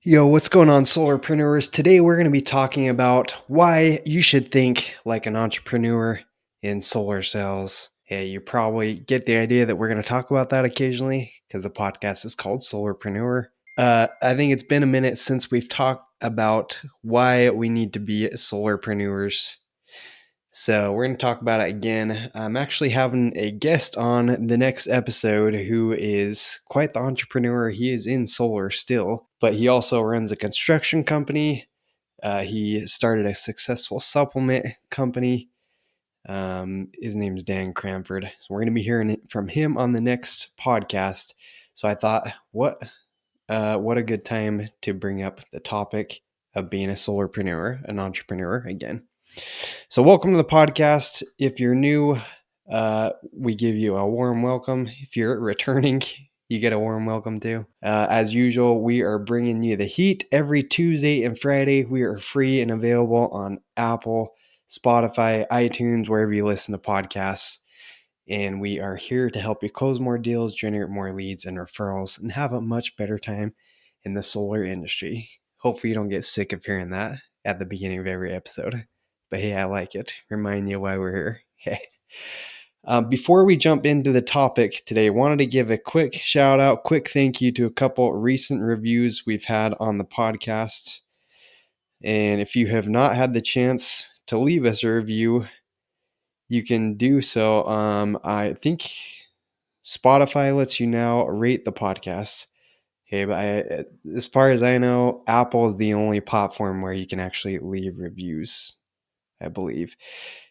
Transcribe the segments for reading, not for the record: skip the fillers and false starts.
Yo, what's going on, Solarpreneurs? Today we're going to be talking about why you should think like an entrepreneur in solar sales. Hey, you probably get the idea that we're going to talk about that occasionally because the podcast is called Solarpreneur. I think it's been a minute since we've talked about why we need to be solarpreneurs. So we're going to talk about it again. I'm actually having a guest on the next episode who is quite the entrepreneur. He is in solar still, but he also runs a construction company. He started a successful supplement company. His name's Dan Cranford. So we're going to be hearing from him on the next podcast. So I thought, what a good time to bring up the topic of being a solarpreneur, an entrepreneur again. So, welcome to the podcast. If you're new, we give you a warm welcome. If you're returning, you get a warm welcome too. As usual, we are bringing you the heat every Tuesday and Friday. We are free and available on Apple, Spotify, iTunes, wherever you listen to podcasts. And we are here to help you close more deals, generate more leads and referrals, and have a much better time in the solar industry. Hopefully, you don't get sick of hearing that at the beginning of every episode. But hey, I like it. Remind you why we're here. Hey. Before we jump into the topic today, I wanted to give a quick shout out, quick thank you to a couple recent reviews we've had on the podcast. And if you have not had the chance to leave us a review, you can do so. I think Spotify lets you now rate the podcast. Okay, but as far as I know, Apple is the only platform where you can actually leave reviews, I believe.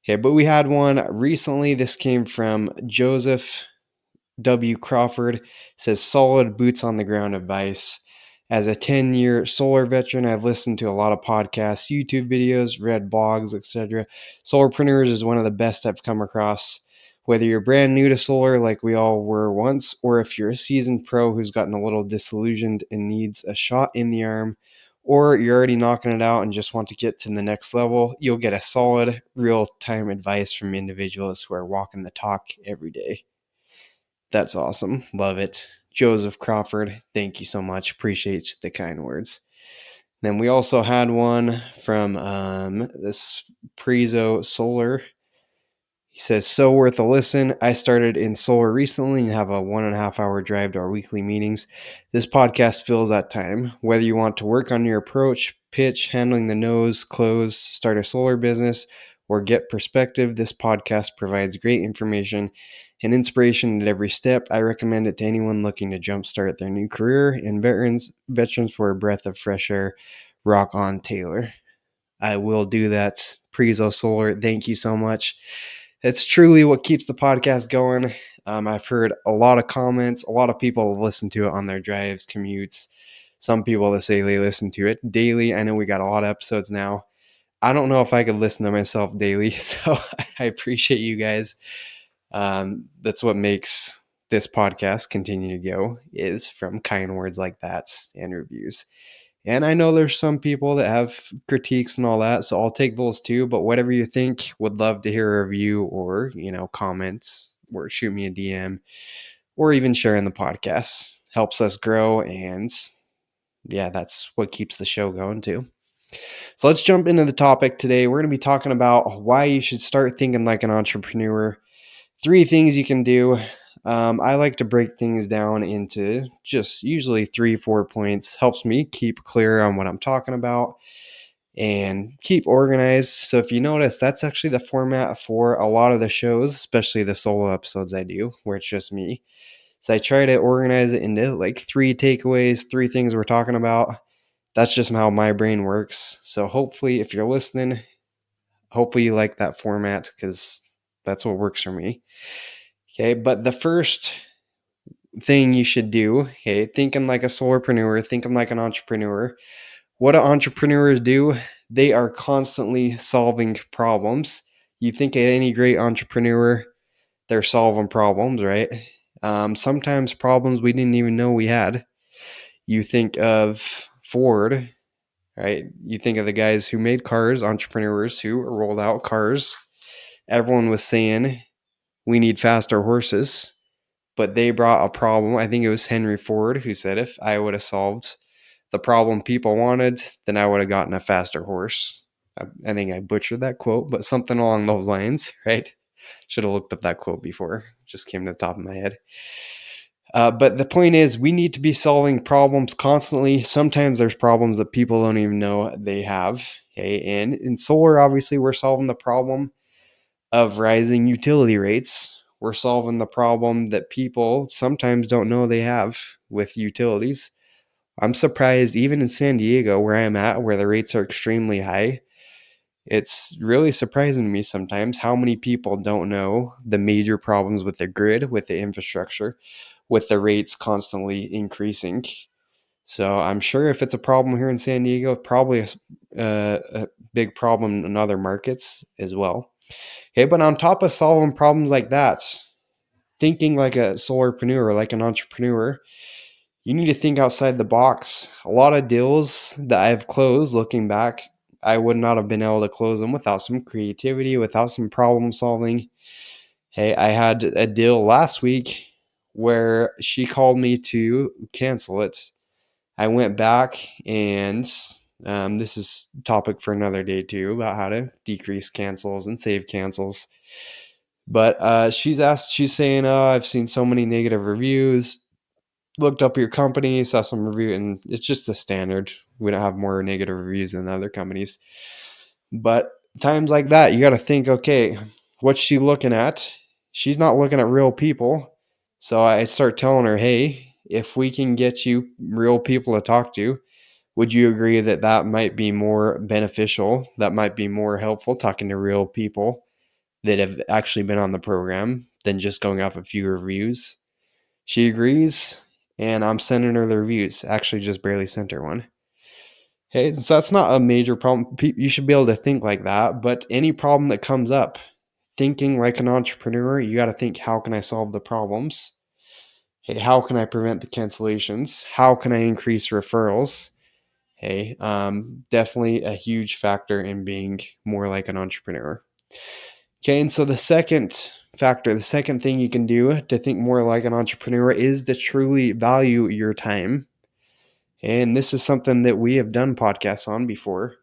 Okay, but we had one recently. This came from Joseph W. Crawford. It says solid boots on the ground advice. As a 10-year solar veteran, I've listened to a lot of podcasts, YouTube videos, read blogs, etc. Solarpreneurs is one of the best I've come across. Whether you're brand new to solar like we all were once, or if you're a seasoned pro who's gotten a little disillusioned and needs a shot in the arm, or you're already knocking it out and just want to get to the next level, you'll get a solid, real-time advice from individuals who are walking the talk every day. That's awesome. Love it. Joseph Crawford, thank you so much. Appreciate the kind words. Then we also had one from this Prezo Solar. He says, so worth a listen. I started in solar recently and have a 1.5 hour drive to our weekly meetings. This podcast fills that time. Whether you want to work on your approach, pitch, handling the nose, close, start a solar business, or get perspective, this podcast provides great information and inspiration at every step. I recommend it to anyone looking to jumpstart their new career and veterans for a breath of fresh air. Rock on, Taylor. I will do that. Prezo Solar, thank you so much. It's truly what keeps the podcast going. I've heard a lot of comments. A lot of people have listened to it on their drives, commutes. Some people that say they listen to it daily. I know we got a lot of episodes now. I don't know if I could listen to myself daily, so I appreciate you guys. That's what makes this podcast continue to go, is from kind words like that and reviews. And I know there's some people that have critiques and all that, so I'll take those too. But whatever you think, would love to hear a review or, comments, or shoot me a DM, or even sharing the podcast. Helps us grow, and yeah, that's what keeps the show going too. So let's jump into the topic today. We're going to be talking about why you should start thinking like an entrepreneur. 3 things you can do. I like to break things down into just usually 3-4 points. Helps me keep clear on what I'm talking about and keep organized. So if you notice, that's actually the format for a lot of the shows, especially the solo episodes I do, where it's just me. So I try to organize it into like 3 takeaways, 3 things we're talking about. That's just how my brain works. So hopefully, if you're listening, hopefully you like that format, because that's what works for me. Okay, but the first thing you should do, okay, thinking like a solarpreneur, thinking like an entrepreneur. What do entrepreneurs do? They are constantly solving problems. You think of any great entrepreneur, they're solving problems, right? Sometimes problems we didn't even know we had. You think of Ford, right? You think of the guys who made cars, entrepreneurs who rolled out cars. Everyone was saying, we need faster horses. But they brought a problem. I think it was Henry Ford who said, if I would have solved the problem people wanted, then I would have gotten a faster horse. I think I butchered that quote, but something along those lines, right? Should have looked up that quote before. Just came to the top of my head. But the point is, we need to be solving problems constantly. Sometimes there's problems that people don't even know they have. Okay? And in solar, obviously, we're solving the problem of rising utility rates. We're solving the problem that people sometimes don't know they have with utilities. I'm surprised, even in San Diego, where I'm at, where the rates are extremely high, it's really surprising to me sometimes how many people don't know the major problems with the grid, with the infrastructure, with the rates constantly increasing. So I'm sure if it's a problem here in San Diego, it's probably a big problem in other markets as well. Okay, but on top of solving problems like that, thinking like a solarpreneur, like an entrepreneur, you need to think outside the box. A lot of deals that I've closed, looking back, I would not have been able to close them without some creativity, without some problem solving. Hey, I had a deal last week where she called me to cancel it. I went back and this is topic for another day too, about how to decrease cancels and save cancels. But she's saying, oh, I've seen so many negative reviews, looked up your company, saw some review, and it's just a standard. We don't have more negative reviews than other companies. But times like that, you got to think, okay, what's she looking at? She's not looking at real people. So I start telling her, hey, if we can get you real people to talk to, would you agree that that might be more beneficial? That might be more helpful, talking to real people that have actually been on the program than just going off a few reviews? She agrees, and I'm sending her the reviews. Actually, just barely sent her one. Hey, so that's not a major problem. You should be able to think like that. But any problem that comes up, thinking like an entrepreneur, you got to think, how can I solve the problems? Hey, how can I prevent the cancellations? How can I increase referrals? Hey, definitely a huge factor in being more like an entrepreneur. Okay, and so the second factor, the second thing you can do to think more like an entrepreneur is to truly value your time. And this is something that we have done podcasts on before.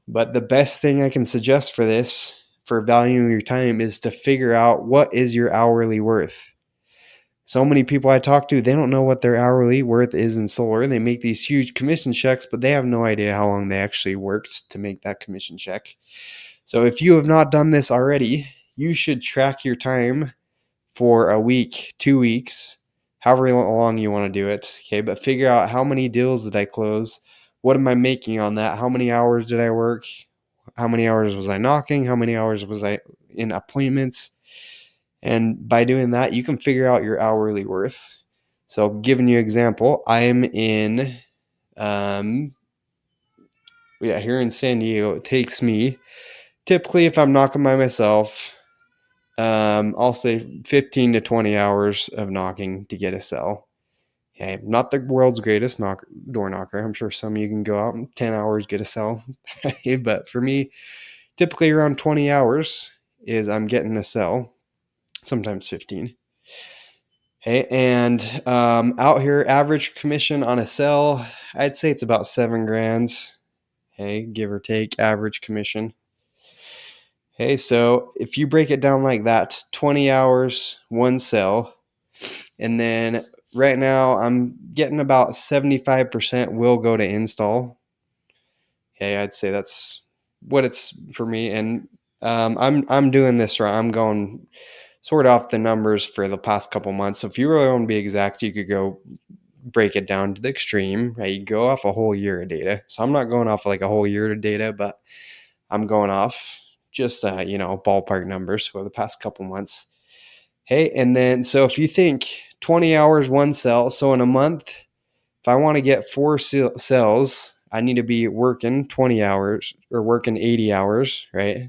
But the best thing I can suggest for this, for valuing your time, is to figure out what is your hourly worth. So many people I talk to, they don't know what their hourly worth is in solar. They make these huge commission checks, but they have no idea how long they actually worked to make that commission check. So if you have not done this already, you should track your time for a week, 2 weeks, however long you want to do it. Okay, but figure out, how many deals did I close? What am I making on that? How many hours did I work? How many hours was I knocking? How many hours was I in appointments? And by doing that, you can figure out your hourly worth. So, giving you an example, I am in, here in San Diego. It takes me, typically, if I'm knocking by myself, I'll say 15 to 20 hours of knocking to get a sell. Okay, not the world's greatest door knocker. I'm sure some of you can go out in 10 hours, get a sell. But for me, typically around 20 hours is I'm getting a sell, sometimes 15. Okay, and out here, average commission on a sell, I'd say it's about 7 grand. Okay, give or take, average commission. Okay, so if you break it down like that, 20 hours, one sell, and then right now I'm getting about 75% will go to install. Okay, I'd say that's what it's for me, and I'm doing this right. I'm going sort of off the numbers for the past couple months. So if you really want to be exact, you could go break it down to the extreme. Right, you go off a whole year of data. So I'm not going off like a whole year of data, but I'm going off just ballpark numbers for the past couple months. Hey, and then so if you think 20 hours, one sell, so in a month, if I want to get 4 sells, I need to be working 20 hours or working 80 hours, right?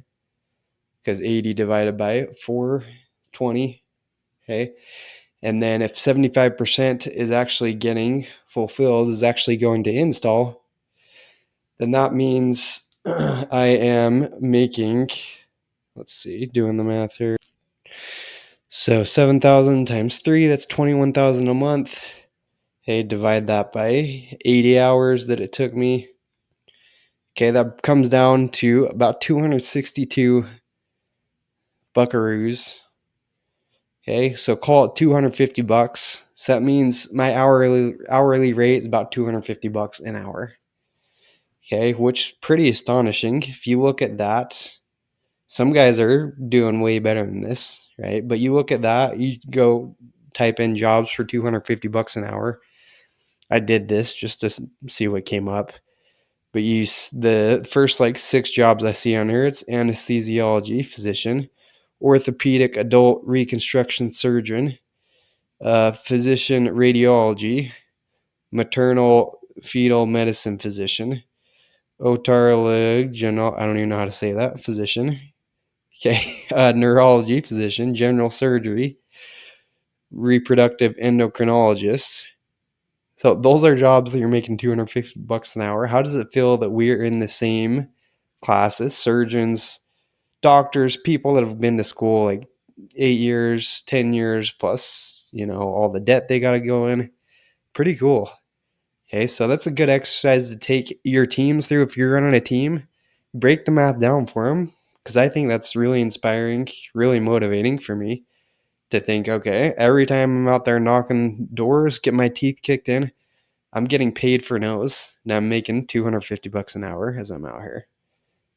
Because 80 divided by 420. Okay. And then if 75% is actually getting fulfilled, is actually going to install, then that means I am making, let's see, doing the math here. So 7,000 times 3, that's 21,000 a month. Hey, divide that by 80 hours that it took me. Okay, that comes down to about 262 buckaroos. Okay, so call it 250 bucks. So that means my hourly rate is about 250 bucks an hour. Okay, which is pretty astonishing. If you look at that, some guys are doing way better than this, right? But you look at that, you go type in jobs for 250 bucks an hour. I did this just to see what came up. But the first like 6 jobs I see on here, it's anesthesiology physician, orthopedic adult reconstruction surgeon, physician radiology, maternal fetal medicine physician, otorhinolaryngology, I don't even know how to say that, physician. Okay, neurology physician, general surgery, reproductive endocrinologist. So those are jobs that you're making 250 bucks an hour. How does it feel that we're in the same classes, surgeons, doctors, people that have been to school like 8 years, 10 years plus, all the debt they got to go in? Pretty cool. Okay, so that's a good exercise to take your teams through. If you're running a team, break the math down for them, because I think that's really inspiring, really motivating for me to think, okay, every time I'm out there knocking doors, get my teeth kicked in, I'm getting paid for no's. Now I'm making 250 bucks an hour as I'm out here.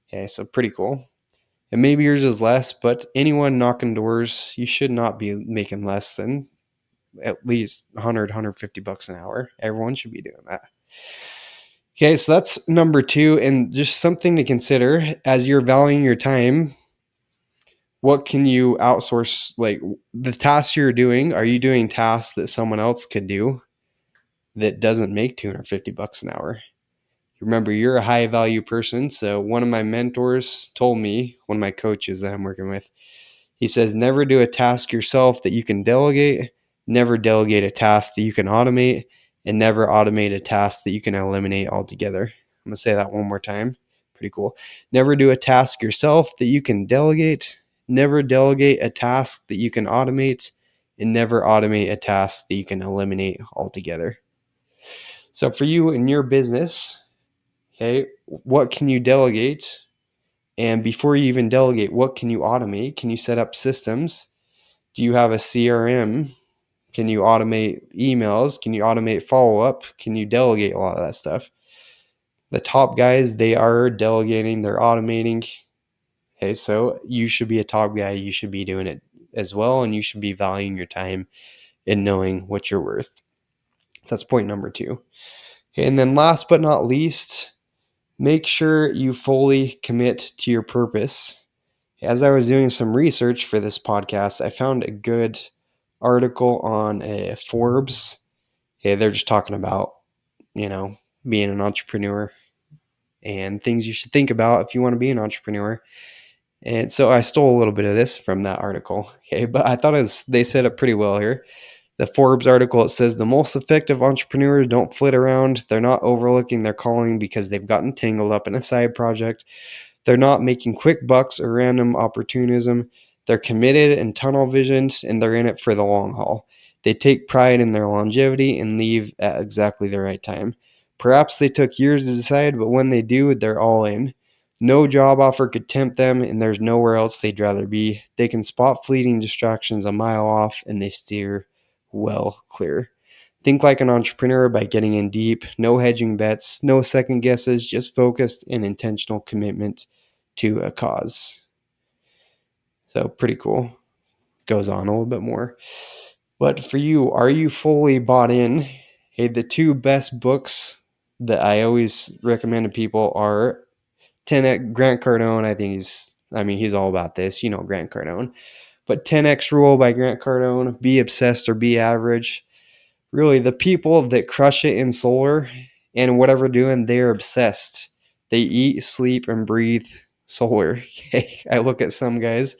Okay, so pretty cool. And maybe yours is less, but anyone knocking doors, you should not be making less than at least 100, 150 bucks an hour. Everyone should be doing that. Okay, so that's number 2. And just something to consider as you're valuing your time. What can you outsource? Like the tasks you're doing, are you doing tasks that someone else could do that doesn't make 250 bucks an hour? Remember, you're a high value person. So one of my mentors told me, one of my coaches that I'm working with, he says, never do a task yourself that you can delegate, never delegate a task that you can automate, and never automate a task that you can eliminate altogether. I'm going to say that one more time. Pretty cool. Never do a task yourself that you can delegate, never delegate a task that you can automate, and never automate a task that you can eliminate altogether. So for you in your business, okay, what can you delegate? And before you even delegate, what can you automate? Can you set up systems? Do you have a CRM? Can you automate emails? Can you automate follow-up? Can you delegate a lot of that stuff? The top guys, they are delegating, they're automating. Okay, so you should be a top guy. You should be doing it as well, and you should be valuing your time and knowing what you're worth. So that's point number 2. Okay, and then last but not least, make sure you fully commit to your purpose. As I was doing some research for this podcast, I found a good article on Forbes. Okay, they're just talking about, being an entrepreneur and things you should think about if you want to be an entrepreneur. And so I stole a little bit of this from that article. Okay, but I thought they said it pretty well here. The Forbes article, it says the most effective entrepreneurs don't flit around. They're not overlooking their calling because they've gotten tangled up in a side project. They're not making quick bucks or random opportunism. They're committed and tunnel visioned, and they're in it for the long haul. They take pride in their longevity and leave at exactly the right time. Perhaps they took years to decide, but when they do, they're all in. No job offer could tempt them, and there's nowhere else they'd rather be. They can spot fleeting distractions a mile off, and they steer well clear. Think like an entrepreneur by getting in deep, no hedging bets, no second guesses, just focused and intentional commitment to a cause. So pretty cool. Goes on a little bit more. But for you, are you fully bought in? Hey, the 2 best books that I always recommend to people are 10X Grant Cardone. I think he's all about this, Grant Cardone. But 10X Rule by Grant Cardone, Be Obsessed or Be Average. Really, the people that crush it in solar and whatever they're doing, they're obsessed. They eat, sleep, and breathe solar. I look at some guys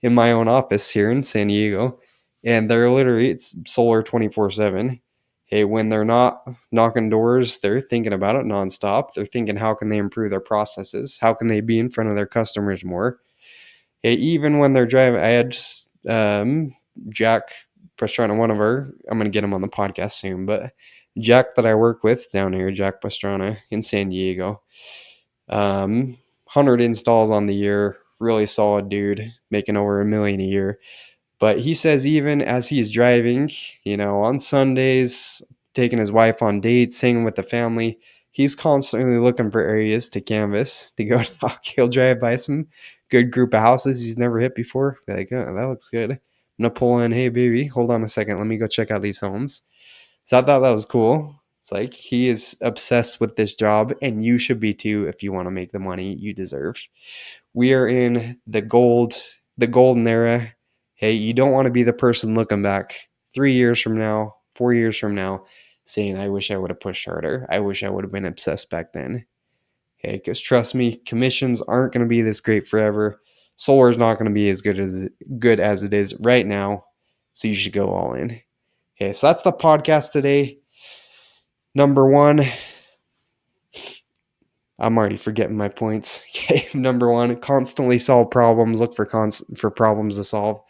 in my own office here in San Diego, and they're literally, it's solar 24/7. Hey, when they're not knocking doors, they're thinking about it nonstop. They're thinking, how can they improve their processes? How can they be in front of their customers more? Hey, even when they're driving, I had Jack Pastrana, I'm going to get him on the podcast soon, but Jack that I work with down here, Jack Pastrana in San Diego. 100 installs on the year, really solid dude, making over $1 million a year. But he says even as he's driving, on Sundays, taking his wife on dates, hanging with the family, he's constantly looking for areas to canvas to go talk. He'll drive by some good group of houses he's never hit before. Be like, oh, that looks good. I'm gonna pull in. Hey, baby, hold on a second. Let me go check out these homes. So I thought that was cool. It's like he is obsessed with this job, and you should be too if you want to make the money you deserve. We are in the golden era. Hey, you don't want to be the person looking back 3 years from now, 4 years from now, saying, I wish I would have pushed harder. I wish I would have been obsessed back then. Okay, because trust me, commissions aren't going to be this great forever. Solar is not going to be as good as it is right now. So you should go all in. Okay, so that's the podcast today. Number one, I'm already forgetting my points. Okay, number one, constantly solve problems. Look for problems to solve.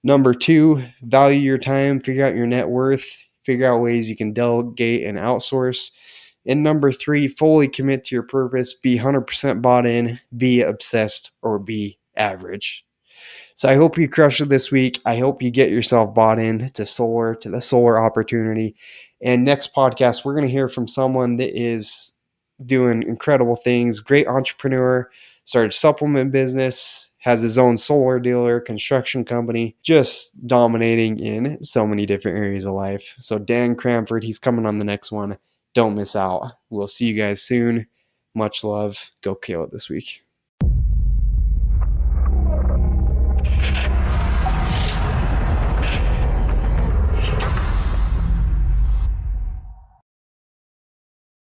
Number two, value your time. Figure out your net worth. Figure out ways you can delegate and outsource. And number three, fully commit to your purpose. Be 100% bought in. Be obsessed or be average. So I hope you crush it this week. I hope you get yourself bought in to the solar opportunity. And next podcast, we're going to hear from someone that is doing incredible things, great entrepreneur, started supplement business, has his own solar dealer, construction company, just dominating in so many different areas of life. So Dan Cranford, he's coming on the next one. Don't miss out. We'll see you guys soon. Much love. Go kill it this week.